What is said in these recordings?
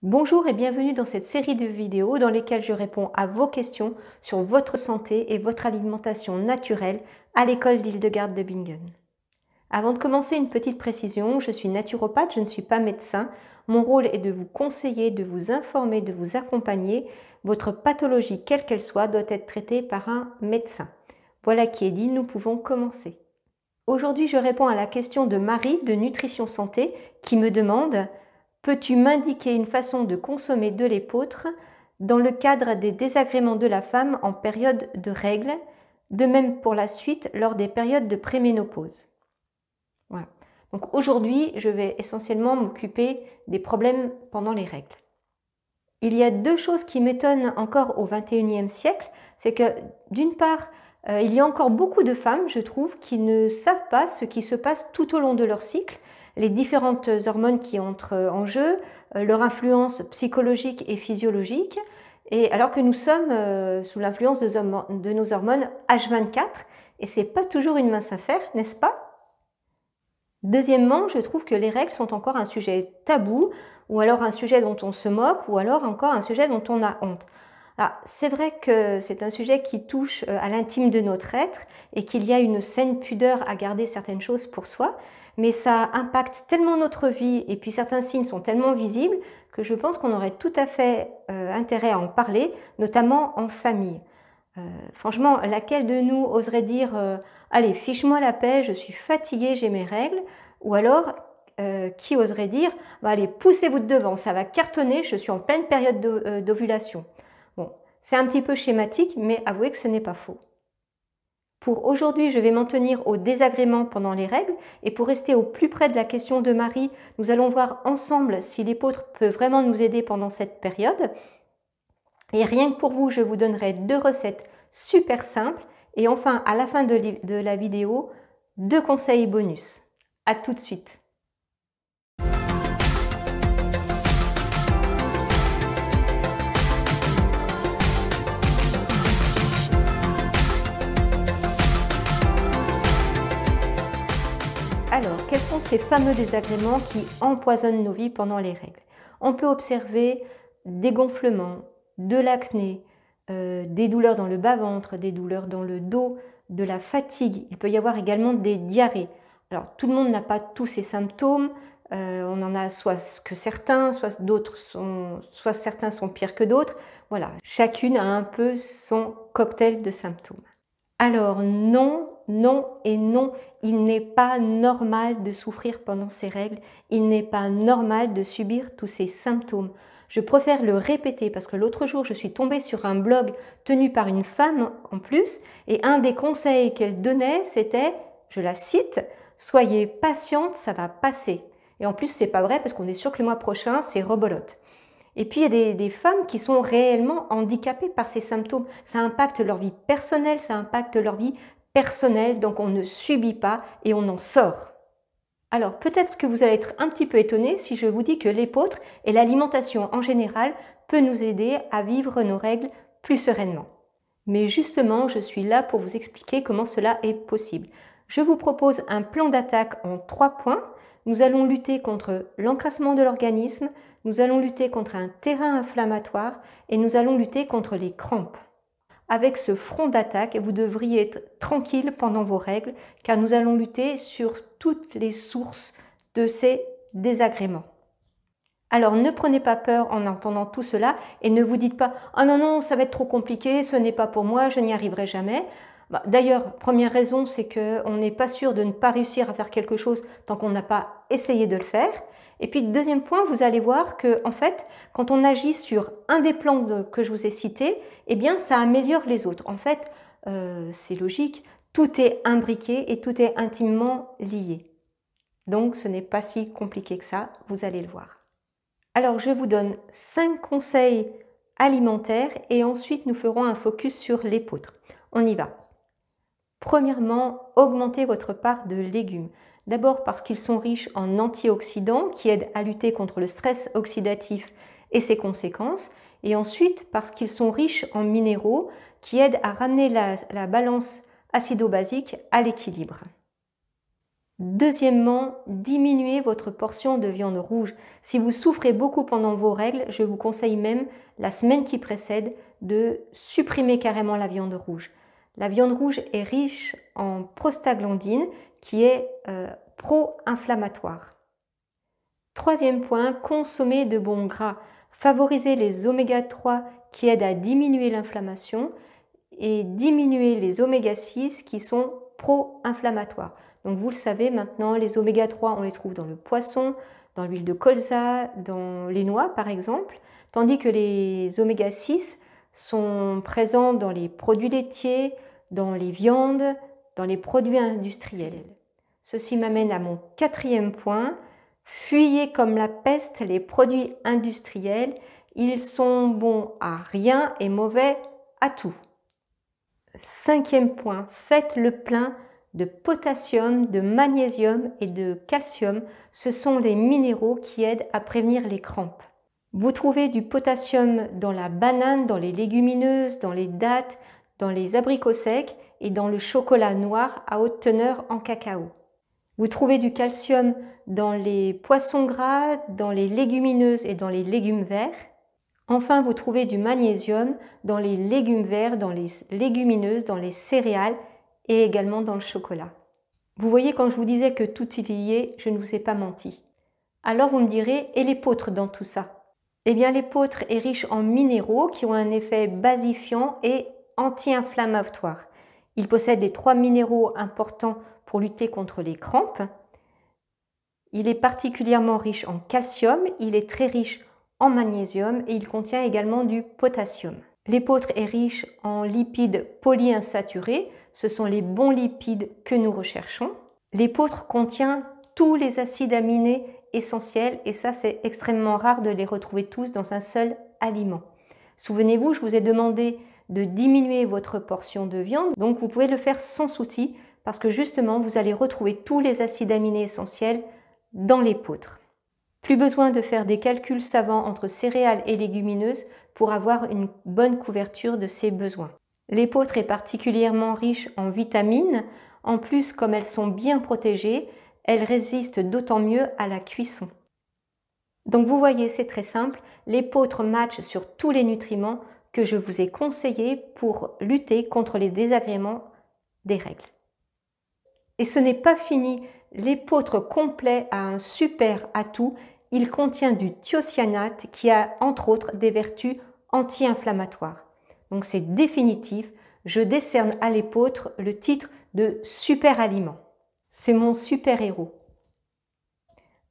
Bonjour et bienvenue dans cette série de vidéos dans lesquelles je réponds à vos questions sur votre santé et votre alimentation naturelle à l'école d'Hildegarde de Bingen. Avant de commencer, une petite précision, je suis naturopathe, je ne suis pas médecin. Mon rôle est de vous conseiller, de vous informer, de vous accompagner. Votre pathologie, quelle qu'elle soit, doit être traitée par un médecin. Voilà qui est dit, nous pouvons commencer. Aujourd'hui, je réponds à la question de Marie de Nutrition Santé qui me demande: peux-tu m'indiquer une façon de consommer de l'épeautre dans le cadre des désagréments de la femme en période de règles, de même pour la suite lors des périodes de préménopause? Voilà. Donc aujourd'hui, je vais essentiellement m'occuper des problèmes pendant les règles. Il y a deux choses qui m'étonnent encore au XXIe siècle, c'est que d'une part, il y a encore beaucoup de femmes, je trouve, qui ne savent pas ce qui se passe tout au long de leur cycle, les différentes hormones qui entrent en jeu, leur influence psychologique et physiologique, et alors que nous sommes sous l'influence de nos hormones H24, et c'est pas toujours une mince affaire, n'est-ce pas? Deuxièmement, je trouve que les règles sont encore un sujet tabou, ou alors un sujet dont on se moque, ou alors encore un sujet dont on a honte. C'est vrai que c'est un sujet qui touche à l'intime de notre être et qu'il y a une saine pudeur à garder certaines choses pour soi, mais ça impacte tellement notre vie et puis certains signes sont tellement visibles que je pense qu'on aurait tout à fait intérêt à en parler, notamment en famille. Franchement, laquelle de nous oserait dire allez, fiche-moi la paix, je suis fatiguée, j'ai mes règles, ou alors qui oserait dire allez, poussez-vous de devant, ça va cartonner, je suis en pleine période d'ovulation. Bon, c'est un petit peu schématique, mais avouez que ce n'est pas faux. Pour aujourd'hui, je vais m'en tenir aux désagréments pendant les règles, et pour rester au plus près de la question de Marie, nous allons voir ensemble si l'épeautre peut vraiment nous aider pendant cette période. Et rien que pour vous, je vous donnerai deux recettes super simples, et enfin, à la fin de la vidéo, deux conseils bonus. À tout de suite. Alors, quels sont ces fameux désagréments qui empoisonnent nos vies pendant les règles? On peut observer des gonflements, de l'acné, des douleurs dans le bas-ventre, des douleurs dans le dos, de la fatigue. Il peut y avoir également des diarrhées. Alors, tout le monde n'a pas tous ces symptômes. On en a soit que certains, soit certains sont pires que d'autres. Voilà, chacune a un peu son cocktail de symptômes. Alors non, non et non, il n'est pas normal de souffrir pendant ces règles, il n'est pas normal de subir tous ces symptômes. Je préfère le répéter parce que l'autre jour, je suis tombée sur un blog tenu par une femme en plus et un des conseils qu'elle donnait, c'était, je la cite, « Soyez patiente, ça va passer ». Et en plus, c'est pas vrai parce qu'on est sûr que le mois prochain, c'est rebolote. Et puis, il y a des femmes qui sont réellement handicapées par ces symptômes. Ça impacte leur vie personnelle, ça impacte leur vie personnelle, donc on ne subit pas et on en sort. Alors, peut-être que vous allez être un petit peu étonné si je vous dis que l'épeautre et l'alimentation en général peut nous aider à vivre nos règles plus sereinement. Mais justement, je suis là pour vous expliquer comment cela est possible. Je vous propose un plan d'attaque en 3 points. Nous allons lutter contre l'encrassement de l'organisme, nous allons lutter contre un terrain inflammatoire et nous allons lutter contre les crampes. Avec ce front d'attaque, vous devriez être tranquille pendant vos règles car nous allons lutter sur toutes les sources de ces désagréments. Alors ne prenez pas peur en entendant tout cela et ne vous dites pas « Ah non, non, ça va être trop compliqué, ce n'est pas pour moi, je n'y arriverai jamais ». D'ailleurs, première raison, c'est qu'on n'est pas sûr de ne pas réussir à faire quelque chose tant qu'on n'a pas essayé de le faire. Et puis, deuxième point, vous allez voir que, en fait, quand on agit sur un des plans que je vous ai cités, eh bien, ça améliore les autres. En fait, c'est logique, tout est imbriqué et tout est intimement lié. Donc, ce n'est pas si compliqué que ça, vous allez le voir. Alors, je vous donne 5 conseils alimentaires et ensuite, nous ferons un focus sur l'épeautre. On y va. Premièrement, augmentez votre part de légumes. D'abord parce qu'ils sont riches en antioxydants qui aident à lutter contre le stress oxydatif et ses conséquences. Et ensuite parce qu'ils sont riches en minéraux qui aident à ramener la balance acido-basique à l'équilibre. Deuxièmement, diminuez votre portion de viande rouge. Si vous souffrez beaucoup pendant vos règles, je vous conseille même, la semaine qui précède, de supprimer carrément la viande rouge. La viande rouge est riche en prostaglandine qui est pro-inflammatoire. Troisième point, consommez de bons gras. Favorisez les oméga 3 qui aident à diminuer l'inflammation et diminuer les oméga 6 qui sont pro-inflammatoires. Donc vous le savez maintenant, les oméga 3, on les trouve dans le poisson, dans l'huile de colza, dans les noix par exemple, tandis que les oméga 6 sont présents dans les produits laitiers, dans les viandes, dans les produits industriels. Ceci m'amène à mon quatrième point. Fuyez comme la peste les produits industriels. Ils sont bons à rien et mauvais à tout. Cinquième point, faites le plein de potassium, de magnésium et de calcium. Ce sont les minéraux qui aident à prévenir les crampes. Vous trouvez du potassium dans la banane, dans les légumineuses, dans les dattes, dans les abricots secs et dans le chocolat noir à haute teneur en cacao. Vous trouvez du calcium dans les poissons gras, dans les légumineuses et dans les légumes verts. Enfin, vous trouvez du magnésium dans les légumes verts, dans les légumineuses, dans les céréales et également dans le chocolat. Vous voyez, quand je vous disais que tout est lié, je ne vous ai pas menti. Alors vous me direz, et l'épeautre dans tout ça? Eh bien, l'épeautre est riche en minéraux qui ont un effet basifiant et anti-inflammatoire. Il possède les 3 minéraux importants pour lutter contre les crampes. Il est particulièrement riche en calcium, il est très riche en magnésium et il contient également du potassium. L'épeautre est riche en lipides polyinsaturés, ce sont les bons lipides que nous recherchons. L'épeautre contient tous les acides aminés essentiels et ça c'est extrêmement rare de les retrouver tous dans un seul aliment. Souvenez-vous, je vous ai demandé de diminuer votre portion de viande, donc vous pouvez le faire sans souci parce que justement vous allez retrouver tous les acides aminés essentiels dans l'épeautre. Plus besoin de faire des calculs savants entre céréales et légumineuses pour avoir une bonne couverture de ces besoins. L'épeautre est particulièrement riche en vitamines. En plus, comme elles sont bien protégées, elles résistent d'autant mieux à la cuisson. Donc vous voyez, c'est très simple, l'épeautre match sur tous les nutriments que je vous ai conseillés pour lutter contre les désagréments des règles. Et ce n'est pas fini, l'épeautre complet a un super atout. Il contient du thiocyanate qui a entre autres des vertus anti-inflammatoires. Donc c'est définitif, je décerne à l'épeautre le titre de super aliment. C'est mon super héros.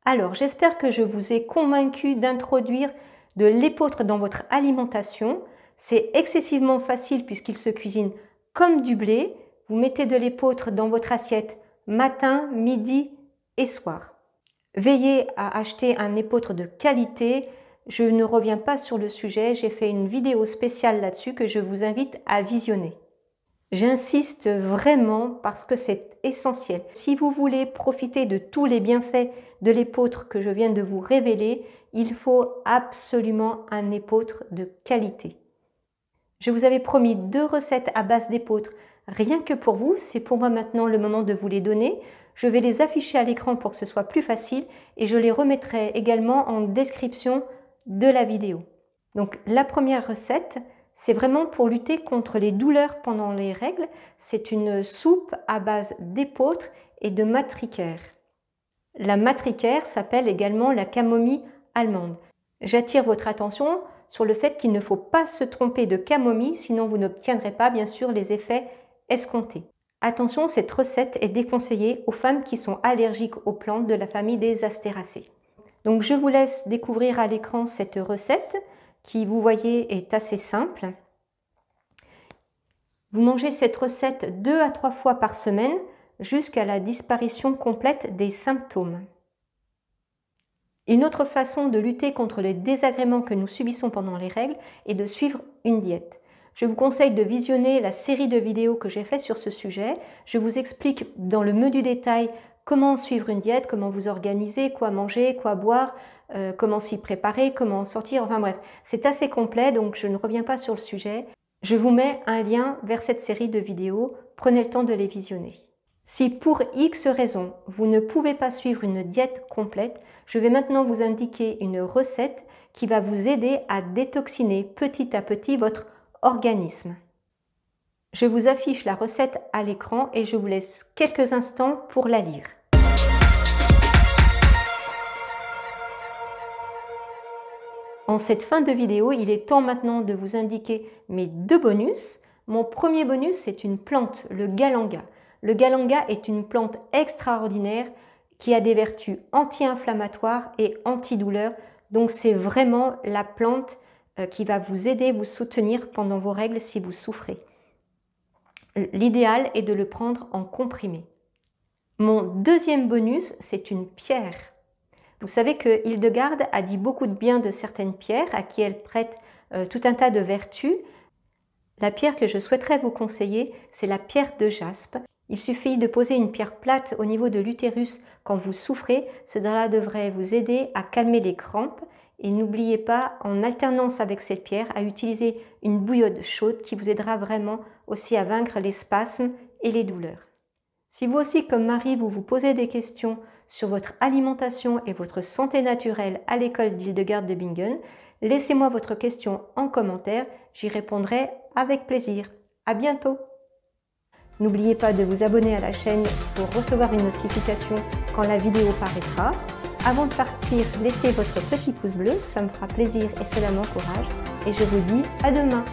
Alors j'espère que je vous ai convaincu d'introduire de l'épeautre dans votre alimentation. C'est excessivement facile puisqu'il se cuisine comme du blé. Vous mettez de l'épeautre dans votre assiette matin, midi et soir. Veillez à acheter un épeautre de qualité. Je ne reviens pas sur le sujet, j'ai fait une vidéo spéciale là-dessus que je vous invite à visionner. J'insiste vraiment parce que c'est essentiel. Si vous voulez profiter de tous les bienfaits de l'épeautre que je viens de vous révéler, il faut absolument un épeautre de qualité. Je vous avais promis 2 recettes à base d'épeautre rien que pour vous, c'est pour moi maintenant le moment de vous les donner. Je vais les afficher à l'écran pour que ce soit plus facile et je les remettrai également en description de la vidéo. Donc la première recette, c'est vraiment pour lutter contre les douleurs pendant les règles. C'est une soupe à base d'épeautre et de matricaire. La matricaire s'appelle également la camomille allemande. J'attire votre attention sur le fait qu'il ne faut pas se tromper de camomille, sinon vous n'obtiendrez pas bien sûr les effets escomptés. Attention, cette recette est déconseillée aux femmes qui sont allergiques aux plantes de la famille des Astéracées. Donc je vous laisse découvrir à l'écran cette recette qui, vous voyez, est assez simple. Vous mangez cette recette 2 à 3 fois par semaine jusqu'à la disparition complète des symptômes. Une autre façon de lutter contre les désagréments que nous subissons pendant les règles est de suivre une diète. Je vous conseille de visionner la série de vidéos que j'ai fait sur ce sujet. Je vous explique dans le menu détail comment suivre une diète, comment vous organiser, quoi manger, quoi boire, comment s'y préparer, comment en sortir, enfin bref. C'est assez complet, donc je ne reviens pas sur le sujet. Je vous mets un lien vers cette série de vidéos. Prenez le temps de les visionner. Si pour X raison, vous ne pouvez pas suivre une diète complète, je vais maintenant vous indiquer une recette qui va vous aider à détoxiner petit à petit votre organisme. Je vous affiche la recette à l'écran et je vous laisse quelques instants pour la lire. En cette fin de vidéo, il est temps maintenant de vous indiquer mes deux bonus. Mon premier bonus, c'est une plante, le galanga. Le galanga est une plante extraordinaire qui a des vertus anti-inflammatoires et antidouleurs. Donc c'est vraiment la plante qui va vous aider, vous soutenir pendant vos règles si vous souffrez. L'idéal est de le prendre en comprimé. Mon deuxième bonus, c'est une pierre. Vous savez que Hildegarde a dit beaucoup de bien de certaines pierres à qui elle prête tout un tas de vertus. La pierre que je souhaiterais vous conseiller, c'est la pierre de jaspe. Il suffit de poser une pierre plate au niveau de l'utérus quand vous souffrez. Cela devrait vous aider à calmer les crampes. Et n'oubliez pas, en alternance avec cette pierre, à utiliser une bouillotte chaude qui vous aidera vraiment aussi à vaincre les spasmes et les douleurs. Si vous aussi, comme Marie, vous vous posez des questions sur votre alimentation et votre santé naturelle à l'école d'Hildegarde de Bingen, laissez-moi votre question en commentaire, j'y répondrai avec plaisir. À bientôt! N'oubliez pas de vous abonner à la chaîne pour recevoir une notification quand la vidéo paraîtra. Avant de partir, laissez votre petit pouce bleu, ça me fera plaisir et cela m'encourage. Et je vous dis à demain!